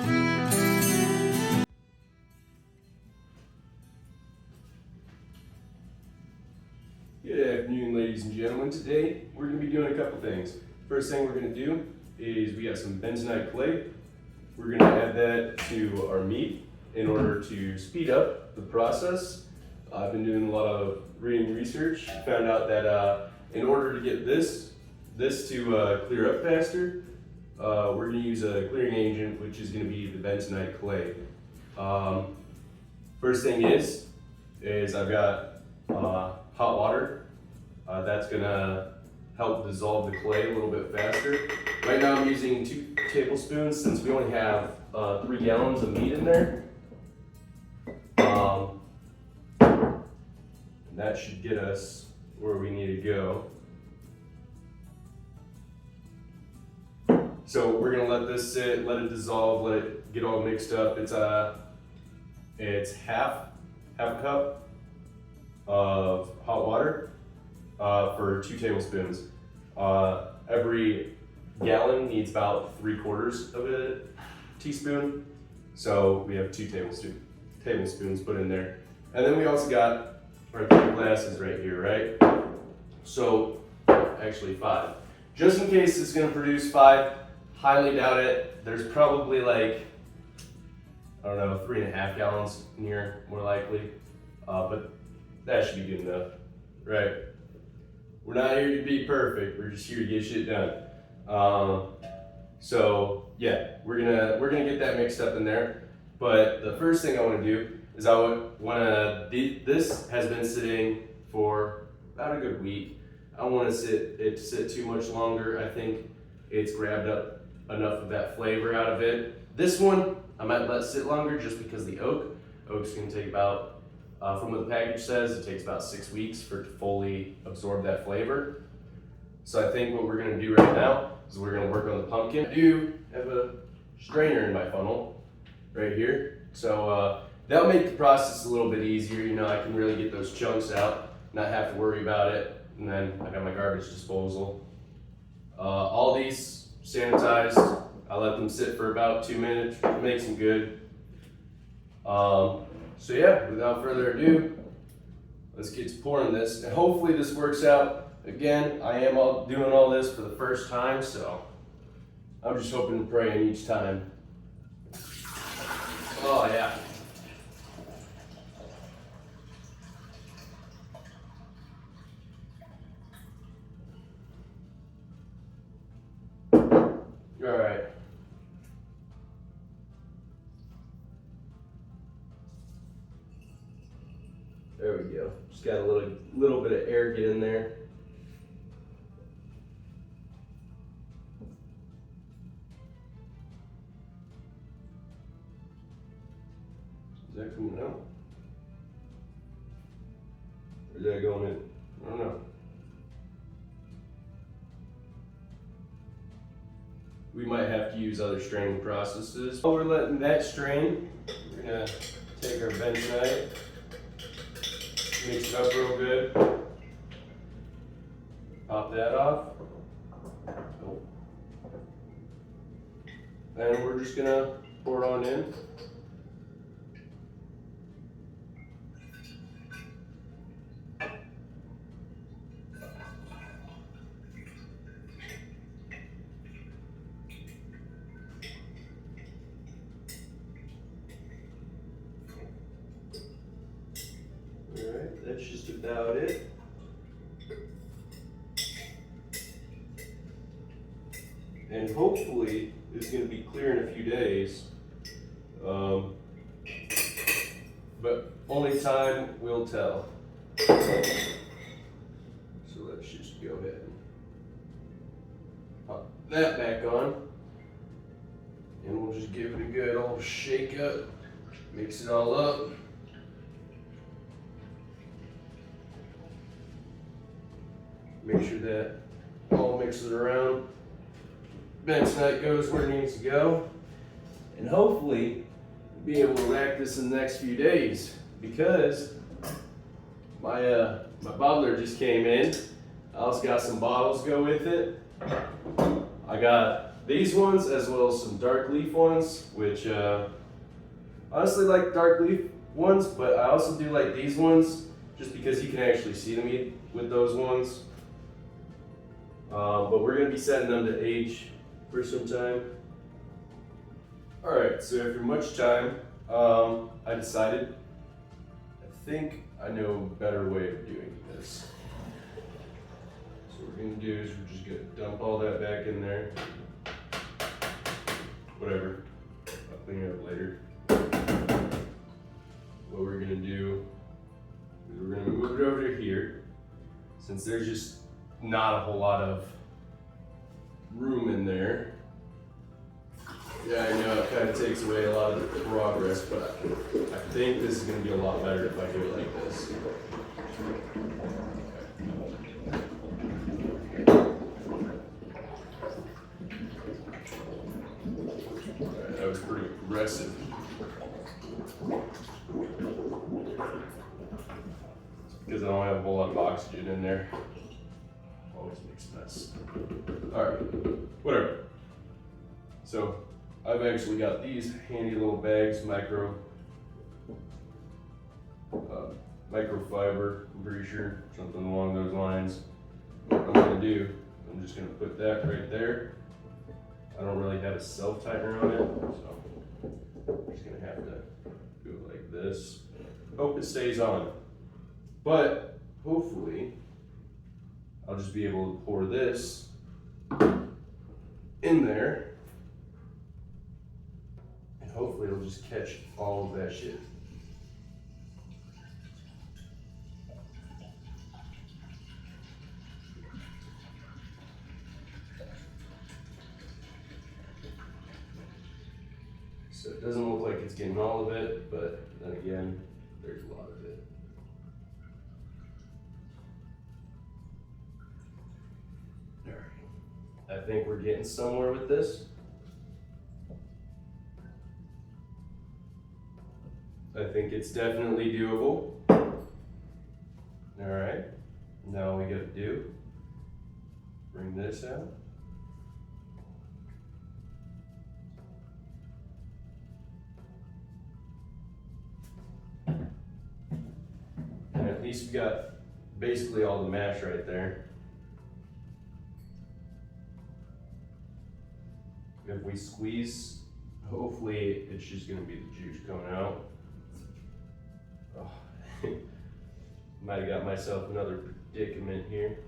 Good afternoon, ladies and gentlemen. Today we're going to be doing a couple things. First thing we're going to do is we got some bentonite clay. We're going to add that to our mead in order to speed up the process. I've been doing a lot of reading research, found out that in order to get this to clear up faster, we're going to use a clearing agent, which is going to be the bentonite clay. First thing is I've got hot water. That's going to help dissolve the clay a little bit faster. Right now I'm using 2 tablespoons since we only have 3 gallons of mead in there. That should get us where we need to go. So we're gonna let this sit, let it dissolve, let it get all mixed up. It's half a cup of hot water for 2 tablespoons. Every gallon needs about 3/4 of a teaspoon. So we have 2 tablespoons put in there. And then we also got our 3 glasses right here, right? So actually 5. Just in case it's gonna produce 5, highly doubt it. There's probably like, I don't know, 3.5 gallons in here, more likely. But that should be good enough, right? We're not here to be perfect. We're just here to get shit done. So yeah, we're gonna get that mixed up in there. But the first thing I want to do is this has been sitting for about a good week. I don't want it to sit too much longer. I think it's grabbed up enough of that flavor out of it. This one I might let sit longer just because the oak's gonna take about, from what the package says, it takes about 6 weeks for it to fully absorb that flavor. So I think what we're gonna do right now is we're gonna work on the pumpkin. I do have a strainer in my funnel right here. So that'll make the process a little bit easier. You know, I can really get those chunks out, not have to worry about it. And then I got my garbage disposal. All these sanitized. I let them sit for about 2 minutes, makes them good. So yeah, without further ado, let's get to pouring this. And hopefully this works out. Again, I am doing all this for the first time, so I'm just hoping and praying each time. Oh yeah. All right. There we go. Just got a little bit of air get in there. Is that coming out? Or is that going in? I don't know. We might have to use other straining processes. While we're letting that strain, we're gonna take our bentonite, mix it up real good, pop that off. Oh. And we're just gonna pour it on in. Alright, that's just about it. And hopefully it's going to be clear in a few days. But only time will tell. So let's just go ahead and pop that back on. And we'll just give it a good old shake up. Mix it all up. Make sure that all mixes around. Bentonite goes where it needs to go. And hopefully be able to rack this in the next few days because my bottler just came in. I also got some bottles to go with it. I got these ones as well as some dark leaf ones, which honestly like dark leaf ones, but I also do like these ones just because you can actually see the meat with those ones. But we're gonna be setting them to age for some time. All right, so after much time, I decided, I think I know a better way of doing this. So what we're gonna do is we're just gonna dump all that back in there. Whatever, I'll clean it up later. What we're gonna do is we're gonna move it over to here. Since there's just not a whole lot of room in there. Yeah, I know it kind of takes away a lot of the progress, but I think this is gonna be a lot better if I do it like this. Alright, that was pretty aggressive. Because I don't have a whole lot of oxygen in there. Always makes a mess. Alright, whatever. So, I've actually got these handy little bags, microfiber, I'm pretty sure, something along those lines. What I'm gonna do, I'm just gonna put that right there. I don't really have a self-tightener on it, so I'm just gonna have to do it like this. Hope it stays on. But hopefully, I'll just be able to pour this in there, and hopefully it'll just catch all of that shit. So it doesn't look like it's getting all of it, but then again, there's a lot of it. I think we're getting somewhere with this. I think it's definitely doable. All right, now all we gotta do, bring this out. And at least we got basically all the mash right there. If we squeeze, hopefully it's just gonna be the juice coming out. Oh. Might have got myself another predicament here.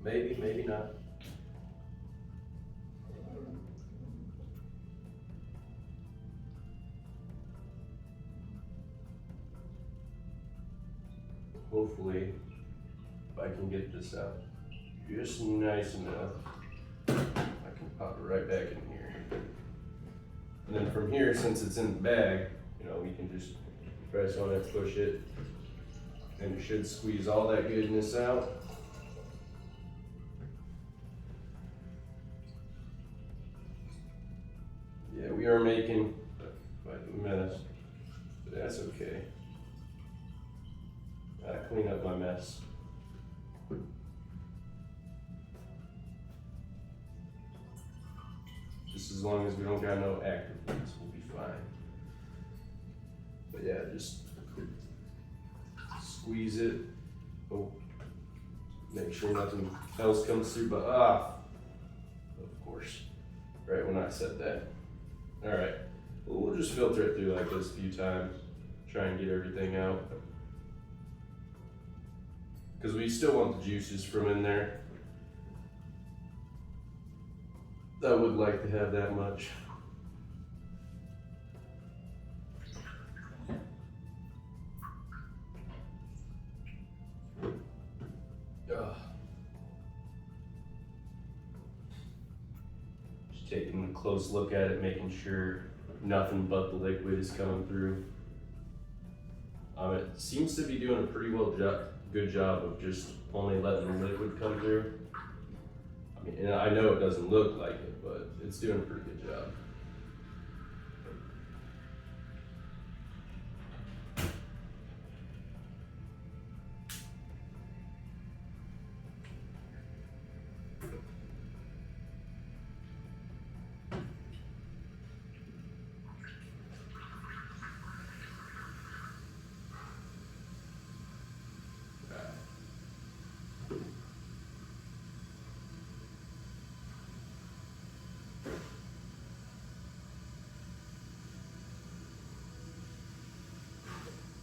Maybe, maybe not. Hopefully, if I can get this out just nice enough, I can pop it right back in here. And then from here, since it's in the bag, you know, we can just press on it, push it, and it should squeeze all that goodness out. Yeah, we are making quite a mess, but that's okay. Gotta clean up my mess. Just as long as we don't got no active ones, we'll be fine. But yeah, just squeeze it. Oh, make sure nothing else comes through, but of course, right when I said that. All right, well, we'll just filter it through like this a few times, try and get everything out. Because we still want the juices from in there. I would like to have that much. Just taking a close look at it, making sure nothing but the liquid is coming through. It seems to be doing a pretty good job of just only letting the liquid come through. I mean, and I know it doesn't look like it, but it's doing a pretty good job.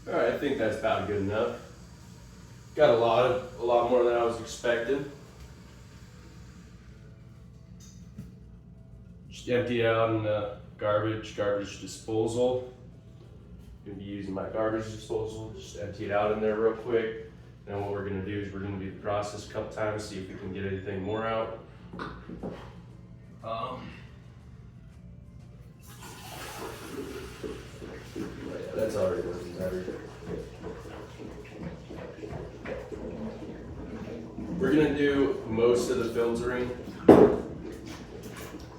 All right, I think that's about good enough. Got a lot more than I was expecting. Just empty it out in the garbage disposal. Gonna be using my garbage disposal. Just empty it out in there real quick. Then what we're gonna do is we're gonna do the process a couple times, see if we can get anything more out. Yeah, that's already working better. We're gonna do most of the filtering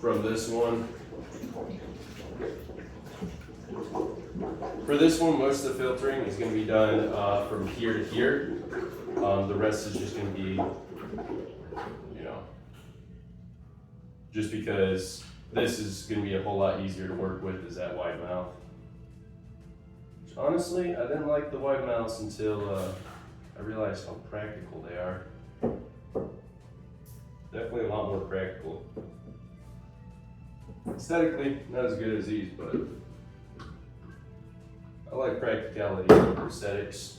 from this one. For this one, most of the filtering is going to be done from here to here. The rest is just going to be, just because this is going to be a whole lot easier to work with is that wide mouth. Which, honestly, I didn't like the wide mouths until I realized how practical they are. Definitely a lot more practical. Aesthetically, not as good as these, but I like practicality over aesthetics.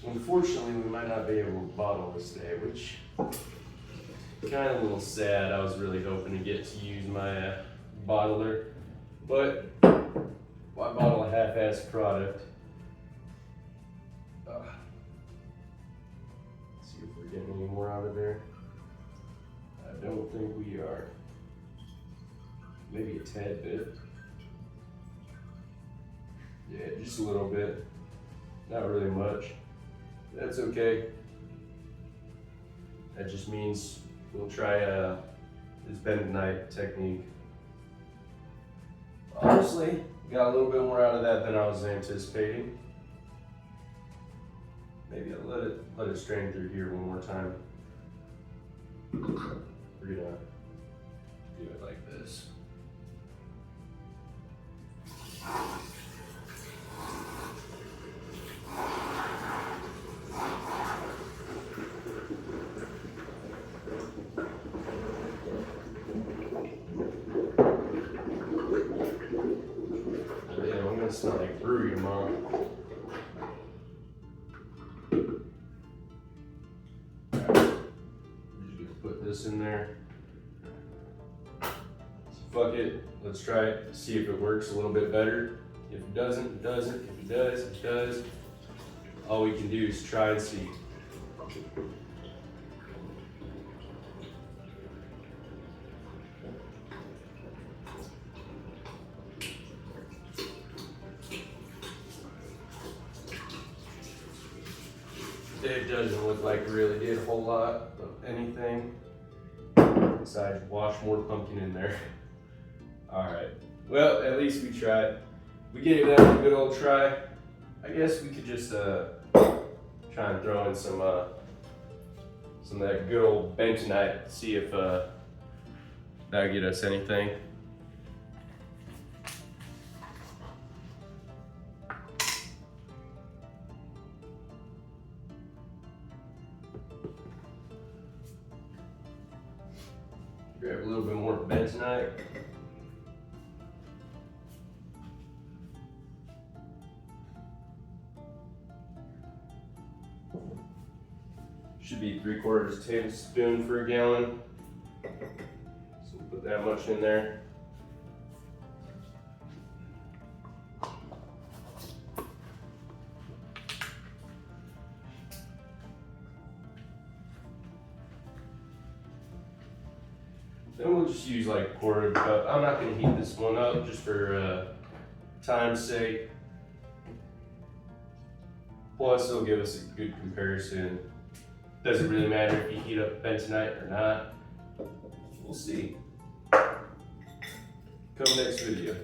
Unfortunately, we might not be able to bottle this day, which kind of a little sad. I was really hoping to get to use my bottler, but why bottle a half-assed product? Let's see if we're getting any more out of there. I don't think we are. Maybe a tad bit. Yeah, just a little bit. Not really much. That's okay. That just means we'll try this bentonite technique. Honestly, got a little bit more out of that than I was anticipating. Maybe I'll let it strain through here one more time. We're gonna do it like this. Yeah, I'm gonna smell like brewery tomorrow. This in there. Fuck it, let's try it, see if it works a little bit better. If it doesn't, it doesn't. If it does, it does. All we can do is try and see. It doesn't look like it really did a whole lot of anything. Besides wash more pumpkin in there. Alright, well, at least we tried. We gave that a good old try. I guess we could just try and throw in some of that good old bentonite, see if that'll get us anything. Grab a little bit more bentonite. Should be 3/4 tablespoon for a gallon. So we'll put that much in there. Then we'll just use like 1/4 cup. I'm not gonna heat this one up just for time's sake. Plus it'll give us a good comparison. Doesn't really matter if you heat up bentonite or not. We'll see. Come next video.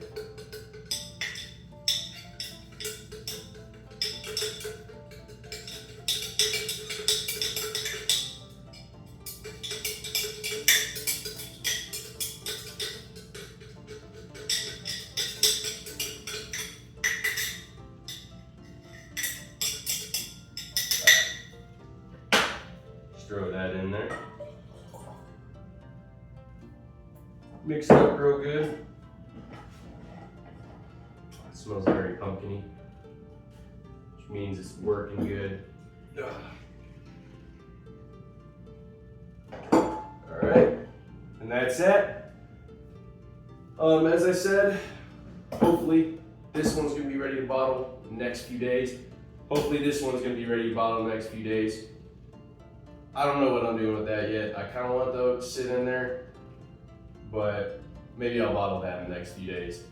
mixed up real good. It smells very pumpkiny, which means it's working good. Alright, and that's it. As I said, hopefully this one's gonna be ready to bottle in the next few days. Hopefully this one's gonna be ready to bottle in the next few days. I don't know what I'm doing with that yet. I kind of want those to sit in there, but maybe I'll bottle that in the next few days.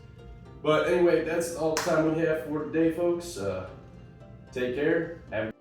But anyway, that's all the time we have for today, folks. Take care. Have a good